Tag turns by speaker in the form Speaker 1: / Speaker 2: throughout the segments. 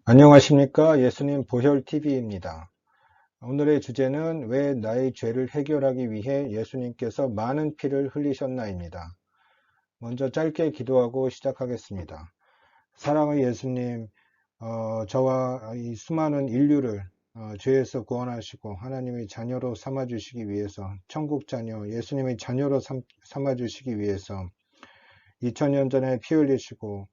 Speaker 1: 안녕하십니까. 예수님 보혈TV입니다. 오늘의 주제는 왜 나의 죄를 해결하기 위해 예수님께서 많은 피를 흘리셨나입니다. 먼저 짧게 기도하고 시작하겠습니다. 사랑의 예수님, 저와 이 수많은 인류를 죄에서 구원하시고 하나님의 자녀로 삼아주시기 위해서, 천국 자녀, 예수님의 자녀로 삼아주시기 위해서 2000년 전에 피 흘리시고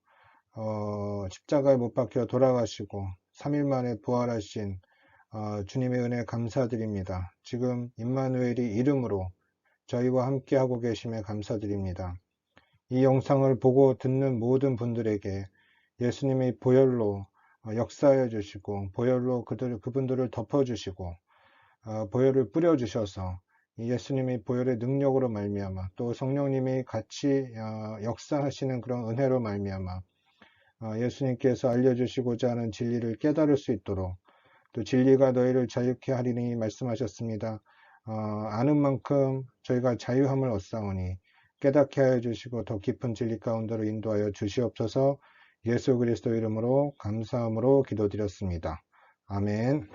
Speaker 1: 십자가에 못 박혀 돌아가시고 3일 만에 부활하신 주님의 은혜 감사드립니다. 지금 임마누엘이 이름으로 저희와 함께 하고 계심에 감사드립니다. 이 영상을 보고 듣는 모든 분들에게 예수님의 보혈로 역사해 주시고 보혈로 그분들을 덮어주시고 보혈을 뿌려주셔서 예수님의 보혈의 능력으로 말미암아 또 성령님이 같이 역사하시는 그런 은혜로 말미암아 예수님께서 알려주시고자 하는 진리를 깨달을 수 있도록 또 진리가 너희를 자유케 하리니 말씀하셨습니다. 아는 만큼 저희가 자유함을 얻사오니 깨닫게 하여 주시고 더 깊은 진리 가운데로 인도하여 주시옵소서. 예수 그리스도 이름으로 감사함으로 기도드렸습니다. 아멘.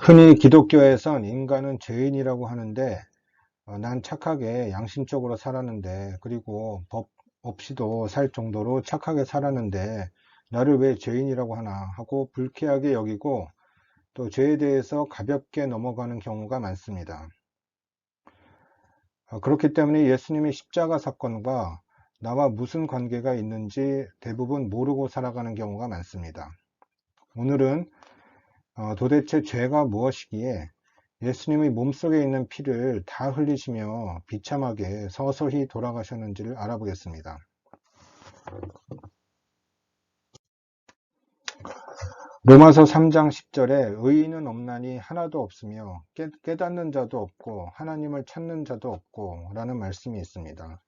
Speaker 1: 흔히 기독교에선 인간은 죄인이라고 하는데 난 착하게 양심적으로 살았는데 그리고 법 없이도 살 정도로 착하게 살았는데 나를 왜 죄인이라고 하나 하고 불쾌하게 여기고 또 죄에 대해서 가볍게 넘어가는 경우가 많습니다. 그렇기 때문에 예수님의 십자가 사건과 나와 무슨 관계가 있는지 대부분 모르고 살아가는 경우가 많습니다. 오늘은 도대체 죄가 무엇이기에 예수님의 몸속에 있는 피를 다 흘리시며 비참하게 서서히 돌아가셨는지를 알아보겠습니다. 로마서 3장 10절에 의인은 없나니 하나도 없으며 깨닫는 자도 없고 하나님을 찾는 자도 없고 라는 말씀이 있습니다.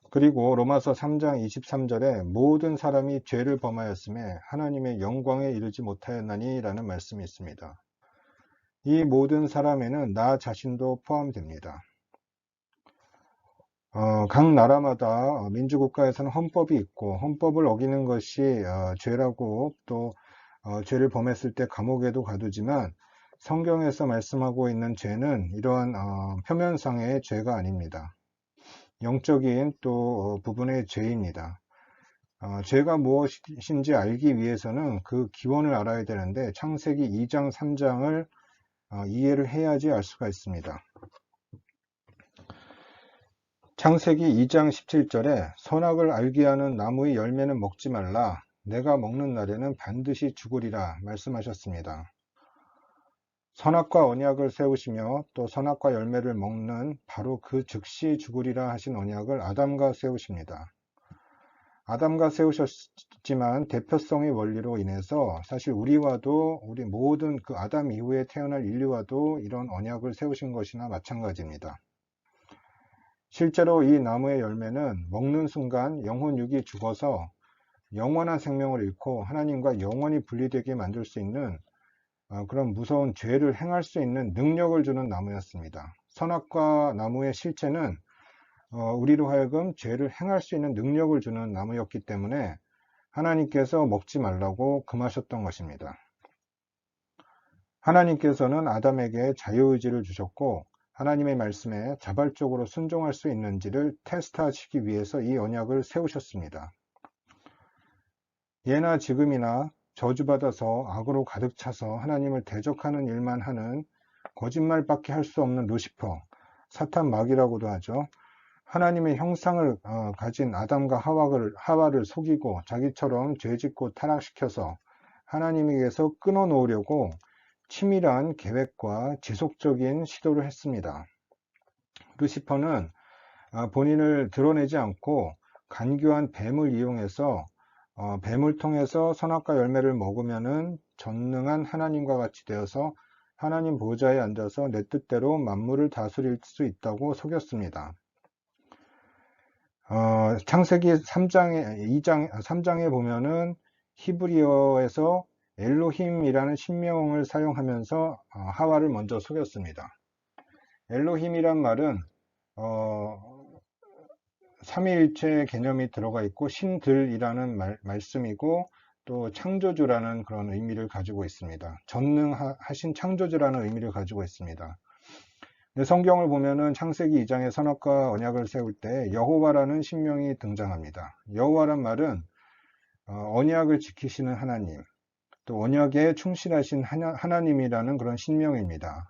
Speaker 1: 그리고 로마서 3장 23절에 모든 사람이 죄를 범하였음에 하나님의 영광에 이르지 못하였나니 라는 말씀이 있습니다. 이 모든 사람에는 나 자신도 포함됩니다. 각 나라마다 민주국가에서는 헌법이 있고 헌법을 어기는 것이 죄라고 또 죄를 범했을 때 감옥에도 가두지만 성경에서 말씀하고 있는 죄는 이러한 표면상의 죄가 아닙니다. 영적인 또 부분의 죄입니다. 죄가 무엇인지 알기 위해서는 그 기원을 알아야 되는데 창세기 2장 3장을 이해를 해야지 알 수가 있습니다. 창세기 2장 17절에 선악을 알게 하는 나무의 열매는 먹지 말라. 내가 먹는 날에는 반드시 죽으리라 말씀하셨습니다. 선악과 언약을 세우시며 또 선악과 열매를 먹는 바로 그 즉시 죽으리라 하신 언약을 아담과 세우십니다. 아담과 세우셨지만 대표성의 원리로 인해서 사실 우리와도 우리 모든 그 아담 이후에 태어날 인류와도 이런 언약을 세우신 것이나 마찬가지입니다. 실제로 이 나무의 열매는 먹는 순간 영혼 육이 죽어서 영원한 생명을 잃고 하나님과 영원히 분리되게 만들 수 있는 그런 무서운 죄를 행할 수 있는 능력을 주는 나무였습니다. 선악과 나무의 실체는 우리로 하여금 죄를 행할 수 있는 능력을 주는 나무였기 때문에 하나님께서 먹지 말라고 금하셨던 것입니다. 하나님께서는 아담에게 자유의지를 주셨고 하나님의 말씀에 자발적으로 순종할 수 있는지를 테스트하시기 위해서 이 언약을 세우셨습니다. 예나 지금이나 저주받아서 악으로 가득 차서 하나님을 대적하는 일만 하는 거짓말밖에 할 수 없는 루시퍼, 사탄 마귀라고도 하죠. 하나님의 형상을 가진 아담과 하와를 속이고 자기처럼 죄짓고 타락시켜서 하나님에게서 끊어놓으려고 치밀한 계획과 지속적인 시도를 했습니다. 루시퍼는 본인을 드러내지 않고 간교한 뱀을 이용해서 뱀을 통해서 선악과 열매를 먹으면은 전능한 하나님과 같이 되어서 하나님 보좌에 앉아서 내 뜻대로 만물을 다스릴 수 있다고 속였습니다. 창세기 3장에 보면은 히브리어에서 엘로힘이라는 신명을 사용하면서 하와를 먼저 속였습니다. 엘로힘이란 말은 삼위일체 개념이 들어가 있고 신들이라는 말씀이고 또 창조주라는 그런 의미를 가지고 있습니다. 전능하신 창조주라는 의미를 가지고 있습니다. 성경을 보면은 창세기 2장에 선악과 언약을 세울 때 여호와라는 신명이 등장합니다. 여호와란 말은 언약을 지키시는 하나님, 또 언약에 충실하신 하나님이라는 그런 신명입니다.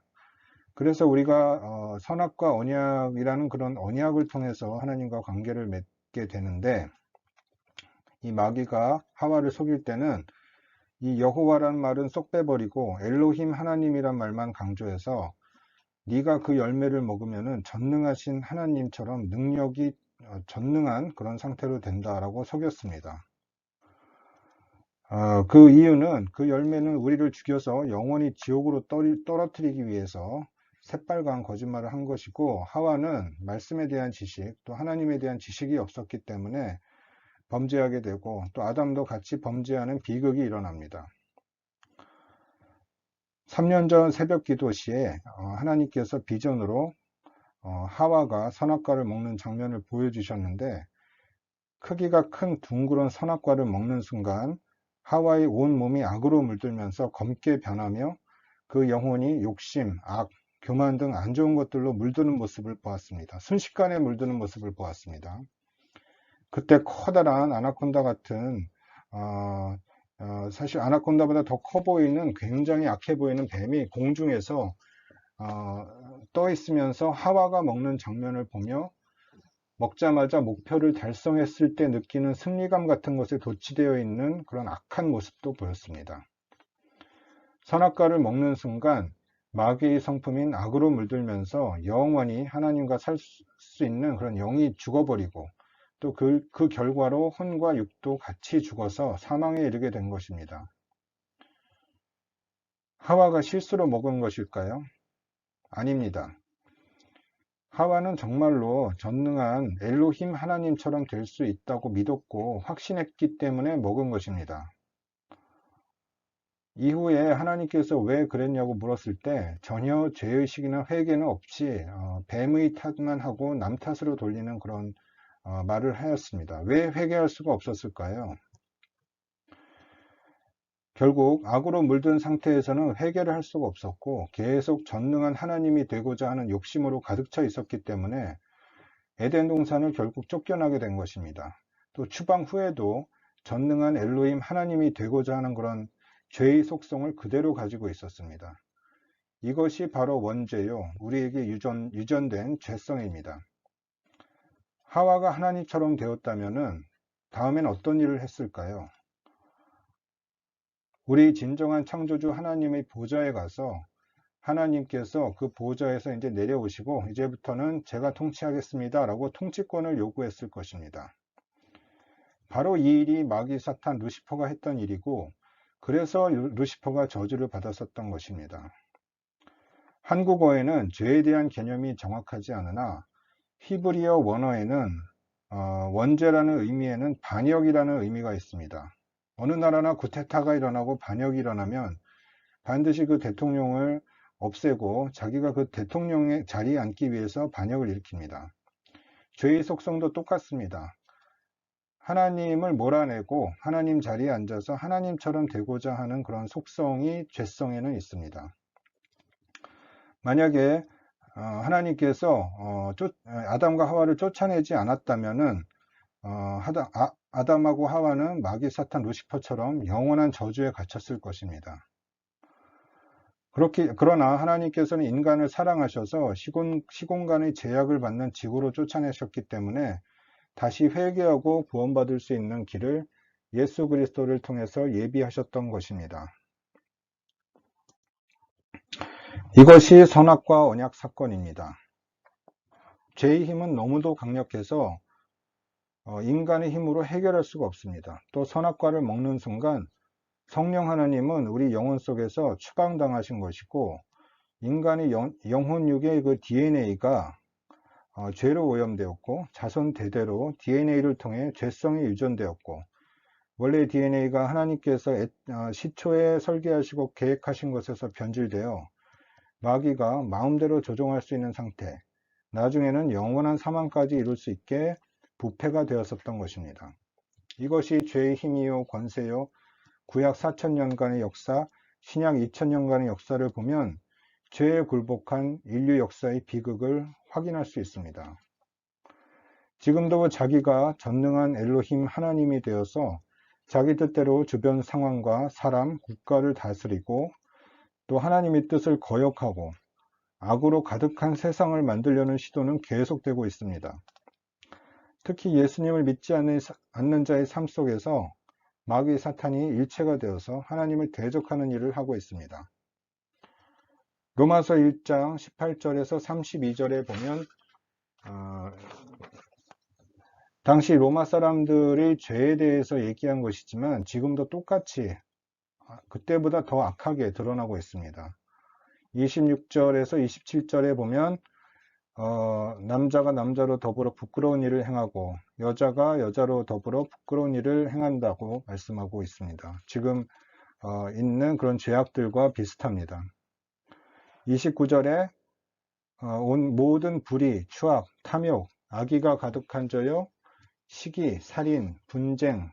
Speaker 1: 그래서 우리가 선악과 언약이라는 그런 언약을 통해서 하나님과 관계를 맺게 되는데, 이 마귀가 하와를 속일 때는 이 여호와라는 말은 쏙 빼버리고 엘로힘 하나님이란 말만 강조해서 네가 그 열매를 먹으면은 전능하신 하나님처럼 능력이 전능한 그런 상태로 된다라고 속였습니다. 그 이유는 그 열매는 우리를 죽여서 영원히 지옥으로 떨어뜨리기 위해서 새빨간 거짓말을 한 것이고, 하와는 말씀에 대한 지식, 또 하나님에 대한 지식이 없었기 때문에 범죄하게 되고, 또 아담도 같이 범죄하는 비극이 일어납니다. 3년 전 새벽 기도 시에 하나님께서 비전으로 하와가 선악과를 먹는 장면을 보여주셨는데, 크기가 큰 둥그런 선악과를 먹는 순간 하와의 온 몸이 악으로 물들면서 검게 변하며 그 영혼이 욕심, 악, 교만 등 안 좋은 것들로 물드는 모습을 보았습니다. 순식간에 물드는 모습을 보았습니다. 그때 커다란 아나콘다 같은 사실 아나콘다보다 더 커 보이는 굉장히 악해 보이는 뱀이 공중에서 떠 있으면서 하와가 먹는 장면을 보며 먹자마자 목표를 달성했을 때 느끼는 승리감 같은 것에 도취되어 있는 그런 악한 모습도 보였습니다. 선악과를 먹는 순간 마귀의 성품인 악으로 물들면서 영원히 하나님과 살 수 있는 그런 영이 죽어버리고, 또 그 결과로 혼과 육도 같이 죽어서 사망에 이르게 된 것입니다. 하와가 실수로 먹은 것일까요? 아닙니다. 하와는 정말로 전능한 엘로힘 하나님처럼 될 수 있다고 믿었고 확신했기 때문에 먹은 것입니다. 이후에 하나님께서 왜 그랬냐고 물었을 때 전혀 죄의식이나 회개는 없이 뱀의 탓만 하고 남 탓으로 돌리는 그런 말을 하였습니다. 왜 회개할 수가 없었을까요? 결국 악으로 물든 상태에서는 회개를 할 수가 없었고 계속 전능한 하나님이 되고자 하는 욕심으로 가득 차 있었기 때문에 에덴 동산을 결국 쫓겨나게 된 것입니다. 또 추방 후에도 전능한 엘로힘 하나님이 되고자 하는 그런 죄의 속성을 그대로 가지고 있었습니다. 이것이 바로 원죄요, 우리에게 유전된 죄성입니다. 하와가 하나님처럼 되었다면 다음엔 어떤 일을 했을까요? 우리 진정한 창조주 하나님의 보좌에 가서 하나님께서 그 보좌에서 이제 내려오시고 이제부터는 제가 통치하겠습니다 라고 통치권을 요구했을 것입니다. 바로 이 일이 마귀 사탄 루시퍼가 했던 일이고, 그래서 루시퍼가 저주를 받았었던 것입니다. 한국어에는 죄에 대한 개념이 정확하지 않으나 히브리어 원어에는 원죄라는 의미에는 반역이라는 의미가 있습니다. 어느 나라나 쿠데타가 일어나고 반역이 일어나면 반드시 그 대통령을 없애고 자기가 그 대통령의 자리에 앉기 위해서 반역을 일으킵니다. 죄의 속성도 똑같습니다. 하나님을 몰아내고 하나님 자리에 앉아서 하나님처럼 되고자 하는 그런 속성이 죄성에는 있습니다. 만약에 하나님께서 아담과 하와를 쫓아내지 않았다면은 아담하고 하와는 마귀 사탄 루시퍼처럼 영원한 저주에 갇혔을 것입니다. 그러나 하나님께서는 인간을 사랑하셔서 시공간의 제약을 받는 지구로 쫓아내셨기 때문에 다시 회개하고 구원받을 수 있는 길을 예수 그리스도를 통해서 예비하셨던 것입니다. 이것이 선악과 언약 사건입니다. 죄의 힘은 너무도 강력해서 인간의 힘으로 해결할 수가 없습니다. 또 선악과를 먹는 순간 성령 하나님은 우리 영혼 속에서 추방당하신 것이고, 인간의 영혼육의 그 DNA가 죄로 오염되었고, 자손 대대로 DNA를 통해 죄성이 유전되었고, 원래 DNA가 하나님께서 시초에 설계하시고 계획하신 것에서 변질되어 마귀가 마음대로 조종할 수 있는 상태, 나중에는 영원한 사망까지 이룰 수 있게 부패가 되었었던 것입니다. 이것이 죄의 힘이요 권세요 구약 4000년간의 역사, 신약 2000년간의 역사를 보면 죄에 굴복한 인류 역사의 비극을 확인할 수 있습니다. 지금도 자기가 전능한 엘로힘 하나님이 되어서 자기 뜻대로 주변 상황과 사람, 국가를 다스리고 또 하나님의 뜻을 거역하고 악으로 가득한 세상을 만들려는 시도는 계속되고 있습니다. 특히 예수님을 믿지 않는 자의 삶 속에서 마귀 사탄이 일체가 되어서 하나님을 대적하는 일을 하고 있습니다. 로마서 1장 18절에서 32절에 보면 당시 로마 사람들의 죄에 대해서 얘기한 것이지만 지금도 똑같이 그때보다 더 악하게 드러나고 있습니다. 26절에서 27절에 보면 남자가 남자로 더불어 부끄러운 일을 행하고 여자가 여자로 더불어 부끄러운 일을 행한다고 말씀하고 있습니다. 지금 있는 그런 죄악들과 비슷합니다. 29절에 온 모든 불의, 추악, 탐욕, 악의가 가득한 자요 시기, 살인, 분쟁,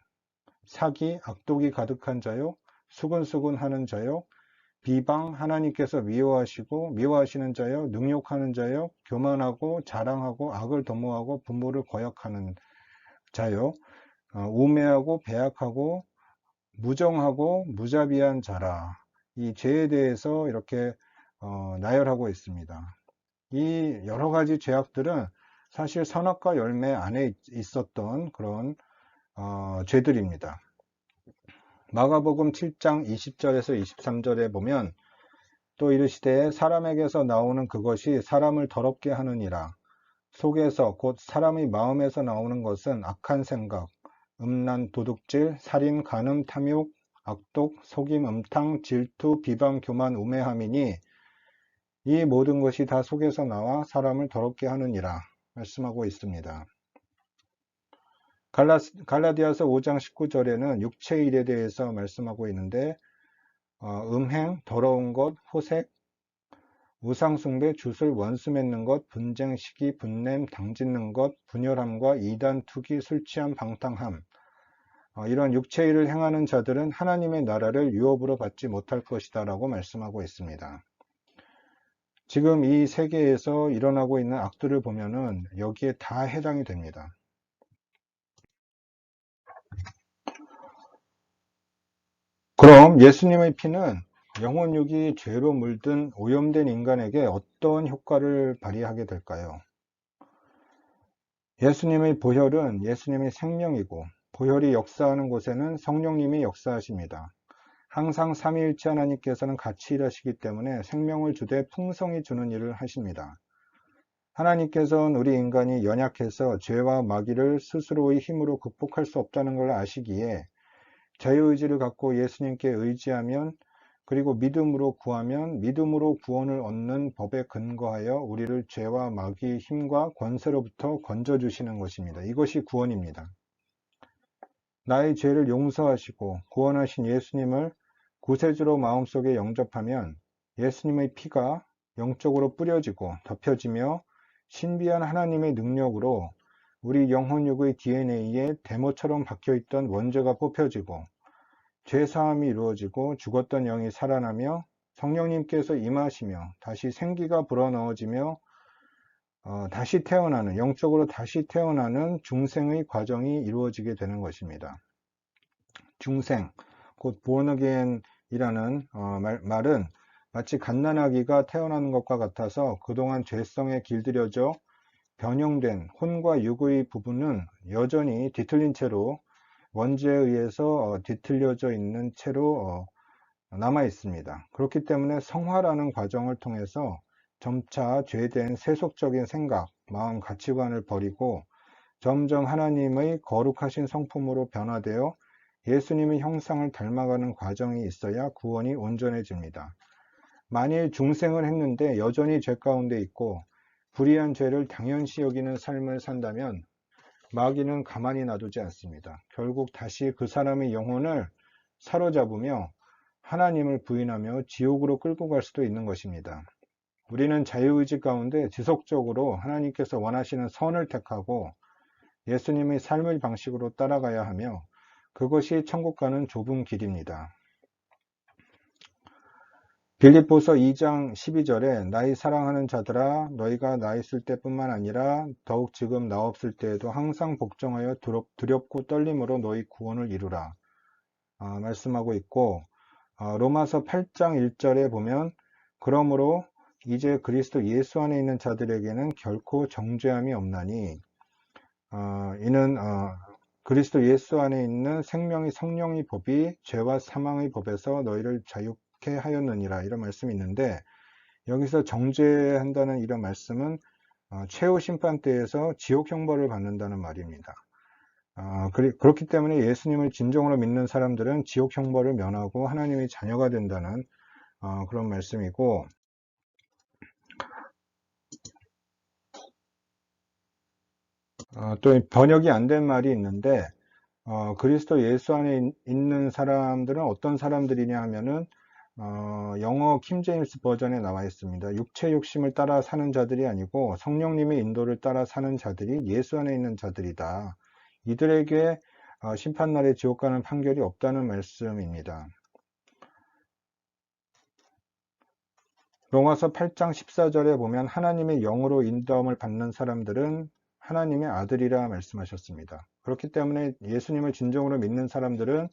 Speaker 1: 사기, 악독이 가득한 자요 수근수근하는 자요 비방, 하나님께서 미워하시는 자요 능욕하는 자요 교만하고 자랑하고 악을 도모하고 부모를 거역하는 자요 우매하고 배악하고 무정하고 무자비한 자라. 이 죄에 대해서 이렇게 나열하고 있습니다. 이 여러 가지 죄악들은 사실 선악과 열매 안에 있었던 그런 죄들입니다. 마가복음 7장 20절에서 23절에 보면 또 이르시되 사람에게서 나오는 그것이 사람을 더럽게 하느니라. 속에서 곧 사람의 마음에서 나오는 것은 악한 생각, 음란, 도둑질, 살인, 간음, 탐욕, 악독, 속임, 음탕, 질투, 비방, 교만, 우매함이니 이 모든 것이 다 속에서 나와 사람을 더럽게 하느니라 말씀하고 있습니다. 갈라디아서 5장 19절에는 육체의 일에 대해서 말씀하고 있는데 음행, 더러운 것, 호색, 우상숭배, 주술, 원수 맺는 것, 분쟁, 시기, 분냄, 당짓는 것, 분열함과 이단, 투기, 술취함, 방탕함 이런 육체의 일을 행하는 자들은 하나님의 나라를 유업으로 받지 못할 것이다 라고 말씀하고 있습니다. 지금 이 세계에서 일어나고 있는 악들을 보면은 여기에 다 해당이 됩니다. 그럼 예수님의 피는 영혼육이 죄로 물든 오염된 인간에게 어떤 효과를 발휘하게 될까요? 예수님의 보혈은 예수님의 생명이고 보혈이 역사하는 곳에는 성령님이 역사하십니다. 항상 삼위일체 하나님께서는 같이 일하시기 때문에 생명을 주되 풍성히 주는 일을 하십니다. 하나님께서는 우리 인간이 연약해서 죄와 마귀를 스스로의 힘으로 극복할 수 없다는 걸 아시기에 자유의지를 갖고 예수님께 의지하면 그리고 믿음으로 구하면 믿음으로 구원을 얻는 법에 근거하여 우리를 죄와 마귀의 힘과 권세로부터 건져주시는 것입니다. 이것이 구원입니다. 나의 죄를 용서하시고 구원하신 예수님을 구세주로 마음속에 영접하면 예수님의 피가 영적으로 뿌려지고 덮여지며 신비한 하나님의 능력으로 우리 영혼육의 DNA에 데모처럼 박혀있던 원죄가 뽑혀지고 죄사함이 이루어지고 죽었던 영이 살아나며 성령님께서 임하시며 다시 생기가 불어넣어지며 다시 태어나는 영적으로 다시 태어나는 중생의 과정이 이루어지게 되는 것입니다. 중생, 곧 born again이라는 말은 마치 갓난아기가 태어나는 것과 같아서 그동안 죄성에 길들여져 변형된 혼과 육의 부분은 여전히 뒤틀린 채로 원죄에 의해서 뒤틀려져 있는 채로 남아 있습니다. 그렇기 때문에 성화라는 과정을 통해서 점차 죄된 세속적인 생각, 마음, 가치관을 버리고 점점 하나님의 거룩하신 성품으로 변화되어 예수님의 형상을 닮아가는 과정이 있어야 구원이 온전해집니다. 만일 중생을 했는데 여전히 죄 가운데 있고 불의한 죄를 당연시 여기는 삶을 산다면 마귀는 가만히 놔두지 않습니다. 결국 다시 그 사람의 영혼을 사로잡으며 하나님을 부인하며 지옥으로 끌고 갈 수도 있는 것입니다. 우리는 자유의지 가운데 지속적으로 하나님께서 원하시는 선을 택하고 예수님의 삶의 방식으로 따라가야 하며 그것이 천국 가는 좁은 길입니다. 빌립보서 2장 12절에 나의 사랑하는 자들아 너희가 나 있을 때뿐만 아니라 더욱 지금 나 없을 때에도 항상 복종하여 두렵고 떨림으로 너희 구원을 이루라 말씀하고 있고, 로마서 8장 1절에 보면 그러므로 이제 그리스도 예수 안에 있는 자들에게는 결코 정죄함이 없나니 이는 그리스도 예수 안에 있는 생명의 성령의 법이 죄와 사망의 법에서 너희를 자유케 하였느니라 이런 말씀이 있는데, 여기서 정죄한다는 이런 말씀은 최후 심판 때에서 지옥 형벌을 받는다는 말입니다. 그렇기 때문에 예수님을 진정으로 믿는 사람들은 지옥 형벌을 면하고 하나님의 자녀가 된다는 그런 말씀이고, 또 번역이 안 된 말이 있는데 그리스도 예수 안에 있는 사람들은 어떤 사람들이냐 하면은 영어 킹제임스 버전에 나와 있습니다. 육체 욕심을 따라 사는 자들이 아니고 성령님의 인도를 따라 사는 자들이 예수 안에 있는 자들이다. 이들에게 심판날에 지옥 가는 판결이 없다는 말씀입니다. 로마서 8장 14절에 보면 하나님의 영으로 인도함을 받는 사람들은 하나님의 아들이라 말씀하셨습니다. 그렇기 때문에 예수님을 진정으로 믿는 사람들은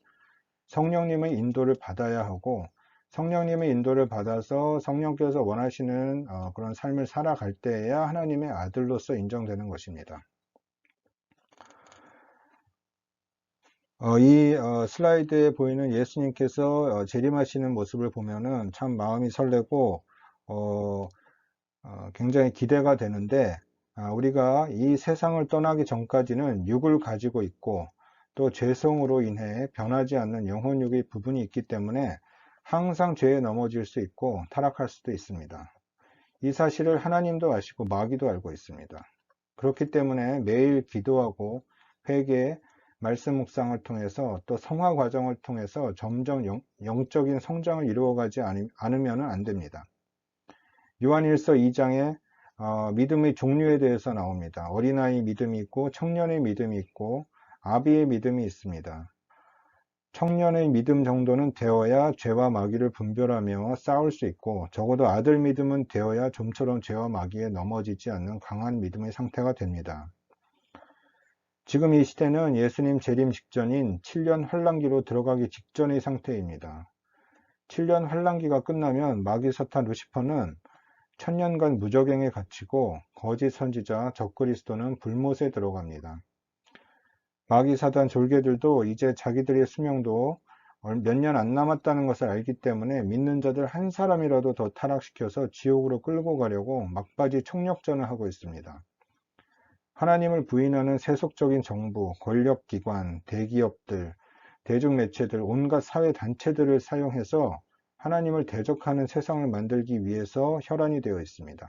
Speaker 1: 성령님의 인도를 받아야 하고, 성령님의 인도를 받아서 성령께서 원하시는 그런 삶을 살아갈 때에야 하나님의 아들로서 인정되는 것입니다. 이 슬라이드에 보이는 예수님께서 재림하시는 모습을 보면은 참 마음이 설레고 굉장히 기대가 되는데, 우리가 이 세상을 떠나기 전까지는 육을 가지고 있고 또 죄성으로 인해 변하지 않는 영혼육의 부분이 있기 때문에 항상 죄에 넘어질 수 있고 타락할 수도 있습니다. 이 사실을 하나님도 아시고 마귀도 알고 있습니다. 그렇기 때문에 매일 기도하고 회개, 말씀 묵상을 통해서 또 성화 과정을 통해서 점점 영적인 성장을 이루어가지 않으면 안 됩니다. 요한일서 2장에 믿음의 종류에 대해서 나옵니다. 어린아이 믿음이 있고 청년의 믿음이 있고 아비의 믿음이 있습니다. 청년의 믿음 정도는 되어야 죄와 마귀를 분별하며 싸울 수 있고, 적어도 아들 믿음은 되어야 좀처럼 죄와 마귀에 넘어지지 않는 강한 믿음의 상태가 됩니다. 지금 이 시대는 예수님 재림 직전인 7년 환란기로 들어가기 직전의 상태입니다. 7년 환란기가 끝나면 마귀 사탄 루시퍼는 1000년간 무적행에 갇히고 거짓 선지자 적그리스도는 불못에 들어갑니다. 마귀 사단 졸개들도 이제 자기들의 수명도 몇 년 안 남았다는 것을 알기 때문에 믿는 자들 한 사람이라도 더 타락시켜서 지옥으로 끌고 가려고 막바지 총력전을 하고 있습니다. 하나님을 부인하는 세속적인 정부, 권력기관, 대기업들, 대중매체들, 온갖 사회단체들을 사용해서 하나님을 대적하는 세상을 만들기 위해서 혈안이 되어 있습니다.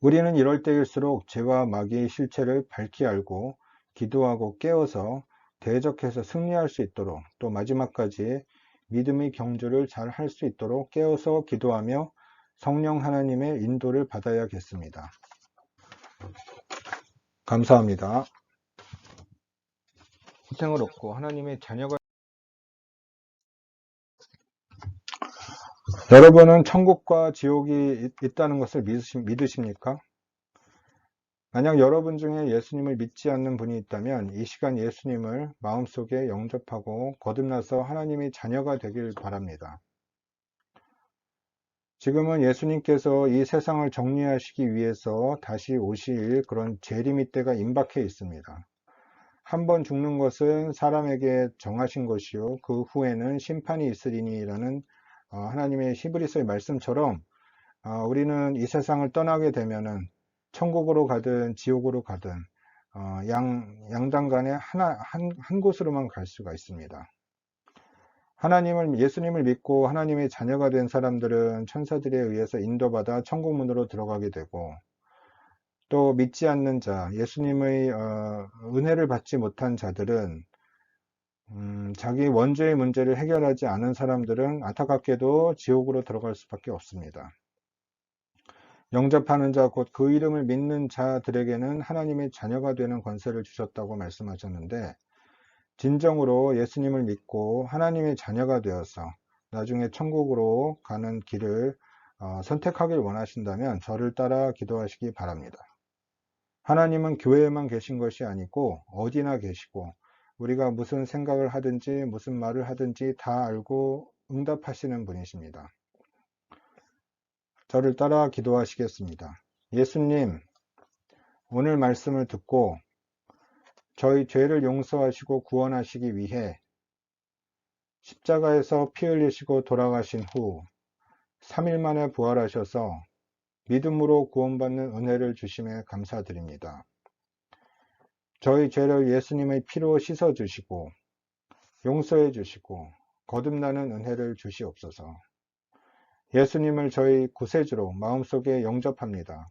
Speaker 1: 우리는 이럴 때일수록 죄와 마귀의 실체를 밝히 알고 기도하고 깨어서 대적해서 승리할 수 있도록, 또 마지막까지 믿음의 경주를 잘 할 수 있도록 깨어서 기도하며 성령 하나님의 인도를 받아야겠습니다. 감사합니다. 고생을 얻고 하나님의 자녀가 여러분은 천국과 지옥이 있다는 것을 믿으십니까? 만약 여러분 중에 예수님을 믿지 않는 분이 있다면 이 시간 예수님을 마음속에 영접하고 거듭나서 하나님의 자녀가 되길 바랍니다. 지금은 예수님께서 이 세상을 정리하시기 위해서 다시 오실 그런 재림의 때가 임박해 있습니다. 한 번 죽는 것은 사람에게 정하신 것이요 그 후에는 심판이 있으리니라는 하나님의 히브리서의 말씀처럼 우리는 이 세상을 떠나게 되면은 천국으로 가든 지옥으로 가든 양당 간에 한 곳으로만 갈 수가 있습니다. 예수님을 믿고 하나님의 자녀가 된 사람들은 천사들에 의해서 인도받아 천국문으로 들어가게 되고, 또 믿지 않는 자, 예수님의 은혜를 받지 못한 자들은 자기 원죄의 문제를 해결하지 않은 사람들은 안타깝게도 지옥으로 들어갈 수밖에 없습니다. 영접하는 자, 곧 그 이름을 믿는 자들에게는 하나님의 자녀가 되는 권세를 주셨다고 말씀하셨는데, 진정으로 예수님을 믿고 하나님의 자녀가 되어서 나중에 천국으로 가는 길을 선택하길 원하신다면 저를 따라 기도하시기 바랍니다. 하나님은 교회에만 계신 것이 아니고 어디나 계시고, 우리가 무슨 생각을 하든지 무슨 말을 하든지 다 알고 응답하시는 분이십니다. 저를 따라 기도하시겠습니다. 예수님, 오늘 말씀을 듣고 저희 죄를 용서하시고 구원하시기 위해 십자가에서 피 흘리시고 돌아가신 후 3일 만에 부활하셔서 믿음으로 구원받는 은혜를 주심에 감사드립니다. 저희 죄를 예수님의 피로 씻어주시고 용서해 주시고 거듭나는 은혜를 주시옵소서. 예수님을 저희 구세주로 마음속에 영접합니다.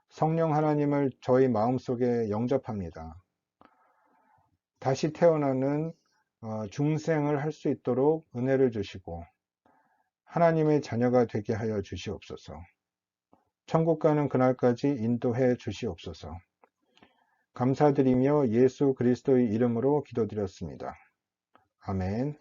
Speaker 1: 성령 하나님을 저희 마음속에 영접합니다. 다시 태어나는 중생을 할 수 있도록 은혜를 주시고 하나님의 자녀가 되게 하여 주시옵소서. 천국 가는 그날까지 인도해 주시옵소서. 감사드리며 예수 그리스도의 이름으로 기도드렸습니다. 아멘.